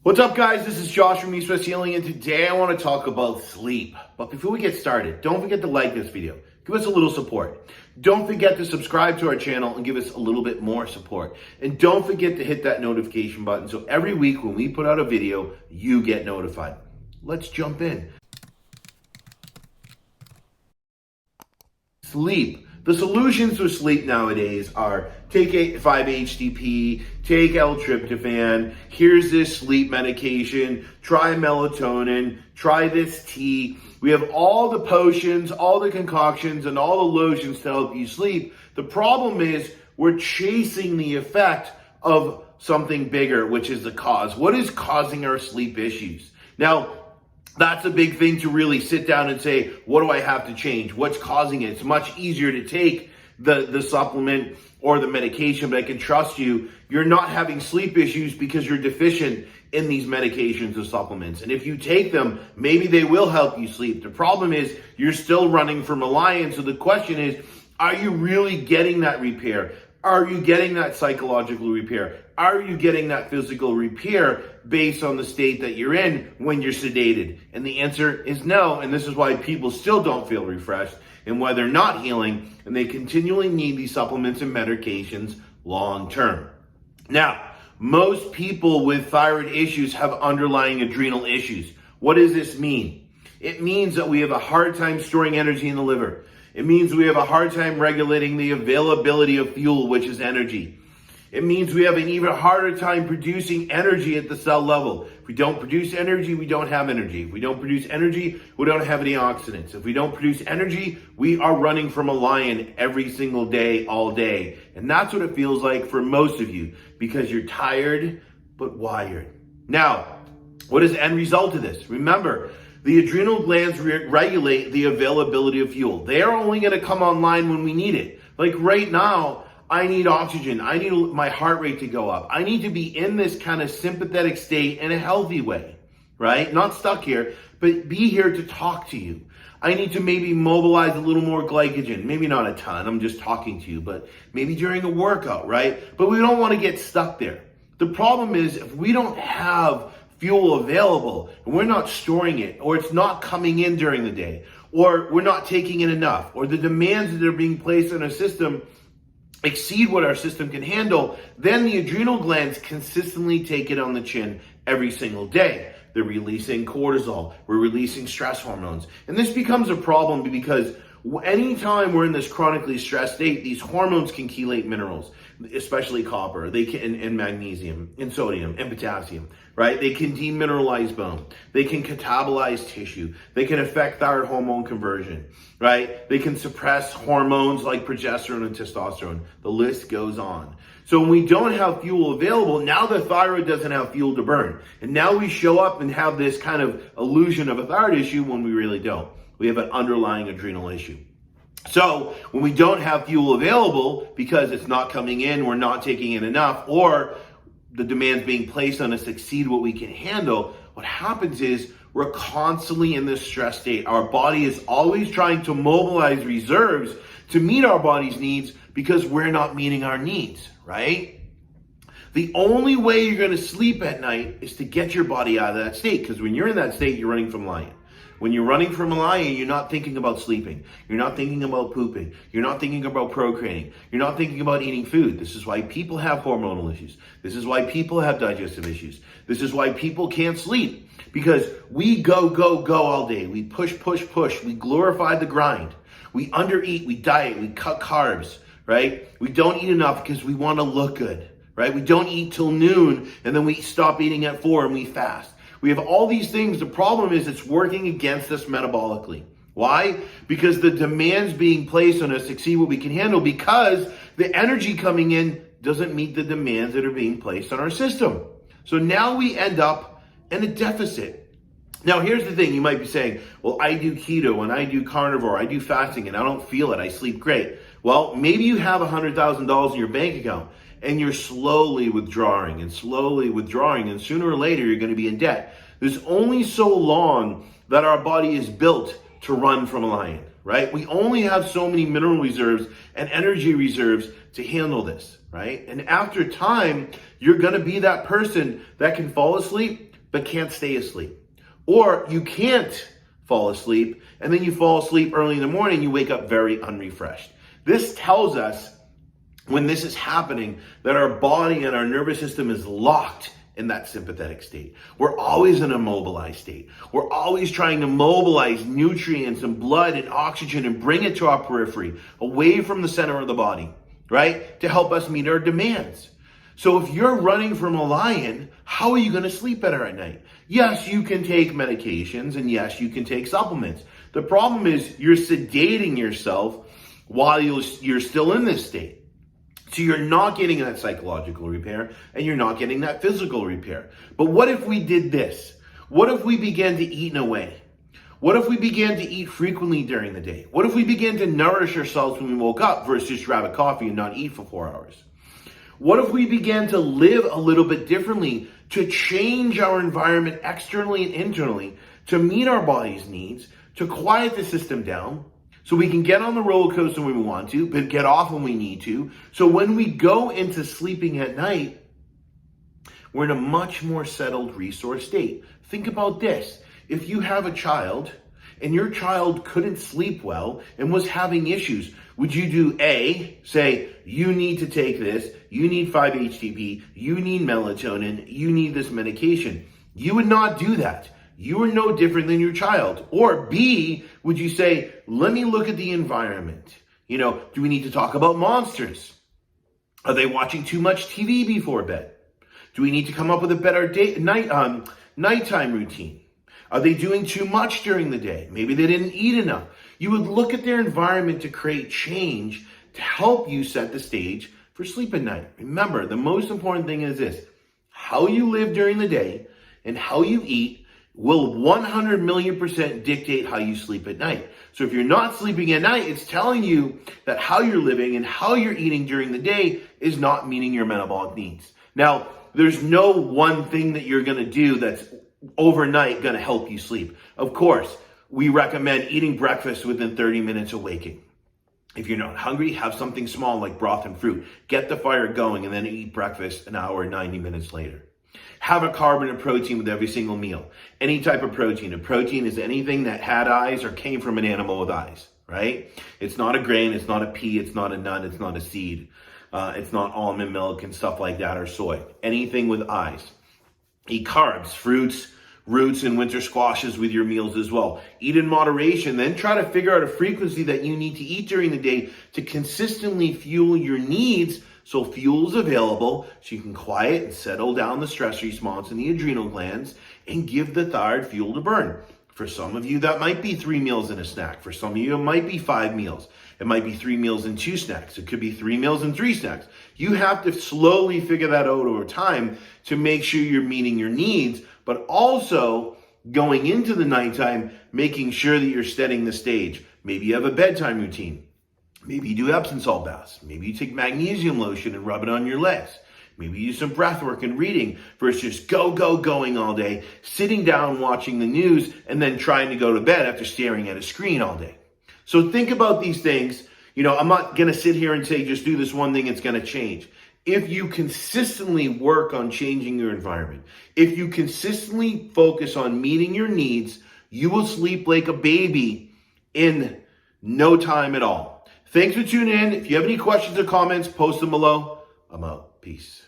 What's up, guys? This is Josh from East West Healing, and today I want to talk about sleep. But before we get started, don't forget to like this video. Give us a little support. Don't forget to subscribe to our channel and give us a little bit more support. And don't forget to hit that notification button so every week when we put out a video, you get notified. Let's jump in. Sleep. The solutions for sleep nowadays are take 5-HTP, take L-tryptophan, here's this sleep medication, try melatonin, try this tea. We have all the potions, all the concoctions, and all the lotions to help you sleep. The problem is we're chasing the effect of something bigger, which is the cause. What is causing our sleep issues? Now, that's a big thing to really sit down and say, what do I have to change? What's causing it? It's much easier to take the supplement or the medication, but I can trust you, you're not having sleep issues because you're deficient in these medications or supplements. And if you take them, maybe they will help you sleep. The problem is you're still running from reliance. So the question is, are you really getting that repair? Are you getting that psychological repair? Are you getting that physical repair based on the state that you're in when you're sedated? And the answer is no. And this is why people still don't feel refreshed and why they're not healing, and they continually need these supplements and medications long term. Now, most people with thyroid issues have underlying adrenal issues. What does this mean? It means that we have a hard time storing energy in the liver. It means we have a hard time regulating the availability of fuel, which is energy. It means we have an even harder time producing energy at the cell level. If we don't produce energy, we don't have energy. If we don't produce energy, we don't have any oxidants. If we don't produce energy, we are running from a lion every single day, all day. And that's what it feels like for most of you because you're tired but wired. Now, what is the end result of this? Remember, the adrenal glands regulate the availability of fuel. They are only going to come online when we need it. Like right now, I need oxygen. I need my heart rate to go up. I need to be in this kind of sympathetic state in a healthy way, right? Not stuck here, but be here to talk to you. I need to maybe mobilize a little more glycogen. Maybe not a ton. I'm just talking to you, but maybe during a workout, right? But we don't want to get stuck there. The problem is if we don't have fuel available and we're not storing it, or it's not coming in during the day, or we're not taking in enough, or the demands that are being placed on our system exceed what our system can handle, then the adrenal glands consistently take it on the chin every single day. They're releasing cortisol, we're releasing stress hormones. And this becomes a problem because anytime we're in this chronically stressed state, these hormones can chelate minerals, especially copper, they can, and magnesium, and sodium, and potassium, right? They can demineralize bone. They can catabolize tissue. They can affect thyroid hormone conversion, right? They can suppress hormones like progesterone and testosterone. The list goes on. So when we don't have fuel available, now the thyroid doesn't have fuel to burn. And now we show up and have this kind of illusion of a thyroid issue when we really don't. We have an underlying adrenal issue. So when we don't have fuel available because it's not coming in, we're not taking in enough, or the demands being placed on us exceed what we can handle, what happens is we're constantly in this stress state. Our body is always trying to mobilize reserves to meet our body's needs because we're not meeting our needs, right? The only way you're going to sleep at night is to get your body out of that state, because when you're in that state, you're running from lion. When you're running from a lion, you're not thinking about sleeping. You're not thinking about pooping. You're not thinking about procreating. You're not thinking about eating food. This is why people have hormonal issues. This is why people have digestive issues. This is why people can't sleep, because we go all day. We push. We glorify the grind. We undereat, we diet, we cut carbs, right? We don't eat enough because we want to look good, right? We don't eat till noon and then we stop eating at 4 and we fast. We have all these things. The problem is it's working against us metabolically. Why? Because the demands being placed on us exceed what we can handle, because the energy coming in doesn't meet the demands that are being placed on our system. So now we end up in a deficit. Now, here's the thing. You might be saying, well, I do keto and I do carnivore, I do fasting and I don't feel it. I sleep great. Well, maybe you have $100,000 in your bank account and you're slowly withdrawing, and sooner or later you're going to be in debt. There's only so long that our body is built to run from a lion, right? We only have so many mineral reserves and energy reserves to handle this, right? And after time, you're going to be that person that can fall asleep, but can't stay asleep. Or you can't fall asleep, and then you fall asleep early in the morning, you wake up very unrefreshed. This tells us, when this is happening, that our body and our nervous system is locked in that sympathetic state. We're always in a mobilized state. We're always trying to mobilize nutrients and blood and oxygen and bring it to our periphery, away from the center of the body, right? To help us meet our demands. So if you're running from a lion, how are you going to sleep better at night? Yes, you can take medications, and yes, you can take supplements. The problem is you're sedating yourself while you're still in this state. So you're not getting that psychological repair, and you're not getting that physical repair. But what if we did this? What if we began to eat in a way? What if we began to eat frequently during the day? What if we began to nourish ourselves when we woke up versus just grab a coffee and not eat for 4 hours? What if we began to live a little bit differently, to change our environment externally and internally, to meet our body's needs, to quiet the system down, so we can get on the roller coaster when we want to, but get off when we need to. So when we go into sleeping at night, we're in a much more settled resource state. Think about this. If you have a child and your child couldn't sleep well and was having issues, would you do A, say, you need to take this, you need 5-HTP, you need melatonin, you need this medication? You would not do that. You are no different than your child. Or B, would you say, let me look at the environment. Do we need to talk about monsters? Are they watching too much TV before bed? Do we need to come up with a better nighttime routine? Are they doing too much during the day? Maybe they didn't eat enough. You would look at their environment to create change to help you set the stage for sleep at night. Remember, the most important thing is this: how you live during the day and how you eat will 100 million% dictate how you sleep at night. So if you're not sleeping at night, it's telling you that how you're living and how you're eating during the day is not meeting your metabolic needs. Now, there's no one thing that you're going to do that's overnight going to help you sleep. Of course, we recommend eating breakfast within 30 minutes of waking. If you're not hungry, have something small like broth and fruit. Get the fire going and then eat breakfast an hour, 90 minutes later. Have a carb and a protein with every single meal. Any type of protein. A protein is anything that had eyes or came from an animal with eyes, right? It's not a grain, it's not a pea, it's not a nut, it's not a seed. It's not almond milk and stuff like that, or soy. Anything with eyes. Eat carbs, fruits, roots, and winter squashes with your meals as well. Eat in moderation, then try to figure out a frequency that you need to eat during the day to consistently fuel your needs, so fuel's available, so you can quiet and settle down the stress response in the adrenal glands and give the thyroid fuel to burn. For some of you, that might be 3 meals and a snack. For some of you, it might be 5 meals. It might be 3 meals and 2 snacks. It could be 3 meals and 3 snacks. You have to slowly figure that out over time to make sure you're meeting your needs, but also going into the nighttime, making sure that you're setting the stage. Maybe you have a bedtime routine. Maybe you do Epsom salt baths. Maybe you take magnesium lotion and rub it on your legs. Maybe you do some breath work and reading versus just going all day, sitting down watching the news, and then trying to go to bed after staring at a screen all day. So think about these things. I'm not going to sit here and say just do this one thing, it's going to change. If you consistently work on changing your environment, if you consistently focus on meeting your needs, you will sleep like a baby in no time at all. Thanks for tuning in. If you have any questions or comments, post them below. I'm out. Peace.